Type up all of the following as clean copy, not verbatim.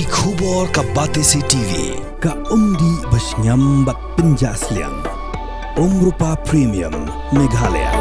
Ki khubor ka Batesi TV. Ka umdi basnyambat penjaslian. Rupa Premium Meghalaya.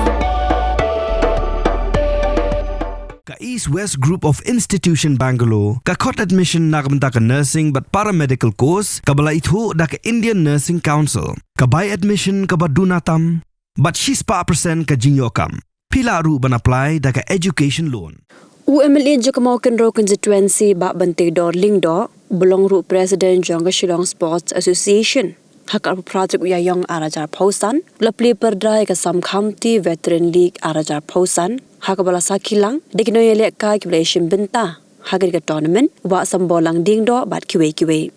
Ka East West Group of Institution Bangalore. Ka Kot Admission nagamta ka Nursing but Paramedical Course. Ka bala itu da ka Indian Nursing Council. Ka By Admission ka Badunatam. But she's pa percent ka Jingyokam. Pila ru ban apply da ka Education Loan. UMLA Jakamaukan Row Constituency ba Banteidor Lyngdoh belong ru President Jangga Shillong Sports Association. Hakar project uyayong arajar pausan, la Pyrda ka Samkhamti Veteran League arajar pausan, hakabala sakilang dikinoyele ka calculation benta, hagar ka tournament wa sambolang Lyngdoh bat kiwe.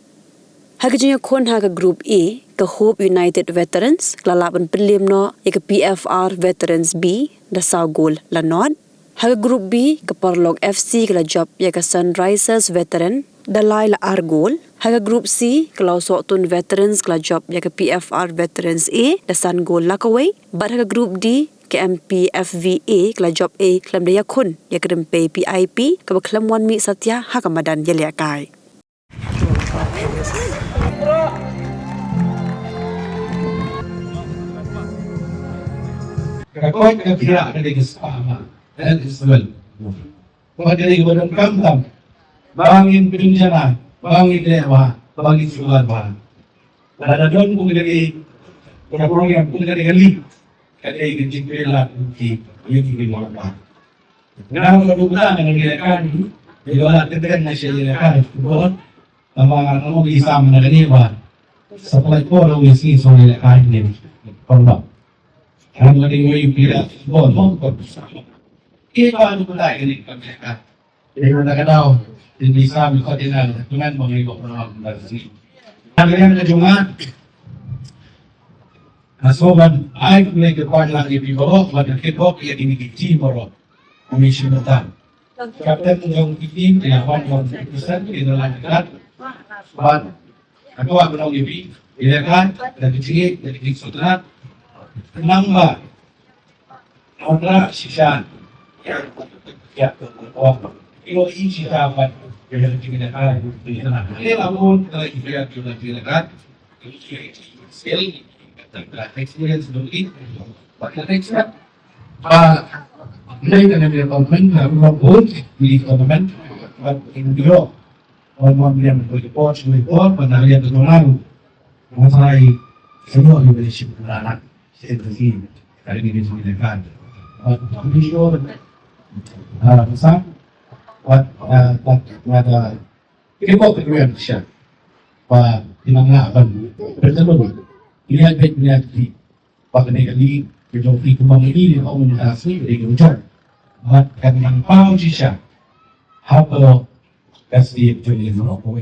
Hagajinya kon haga Group A ka Hope United Veterans lalaban prelim no ka PFR Veterans B da Saugol la Nod. Haga Group B ka Parlog FC ka job ya ka Sunrisers Veteran Dalai la Argol. Haga Group C ka Lausotun Veterans ka job ya ka PFR Veterans A da Sangol Lakaway. But haga Group D ka MPFVA ka job A klam da yakun ya ka rempe PIP ka baklam wan mi satya haga madan yalya kai. Kakot ka kira ka di kasama. Dan Isabel. Kung kaya ka kamtam, bangin pinunjana, bangin dewa, bangin sulat ba. Kada doon kung kaya program kung kaya gali, kaya ikinjing pila yung mga ba. Ngayon ka bugla na nagilakan, di wala katagan na siya ilakan. Doon, ang mga isama na ganiba, sa platform yung siso ilakan niya. Pagba. Ang mga yung pila, bon, kita ano pala ini pagkaka. Hindi mo na kanaw, hindi sabi ko din na tungan mga iba ko na magdasi. Ang ganyan na jungan, nasoban, ay kung may kapag lang ibibaro, magkakipok, iya kinikiti mo commission na tan. Kapten ng itim, tinawan ng 1%, inalang ikat. But, nagawa ko ng ibi, ilakan, nagkitsingit, nagkitsutrat. Nang ba, kontra siya, ya, ilo isi dapat yang digunakan di sana. Ini namun kalau kita gunakan sekali kata experience dulu pakai expert. Đây là việc còn mình là vốn vì còn mình và điều còn làm report và làm việc của nó nó phải semua leadership anak sendiri kali ini digunakan. Video besar pada kipok Indonesia và tinanggapan bertemu lihat di pakai kali video itu memilih komunikasi dengan ujar bahkan yang paham sisa apa kasih jadi merokok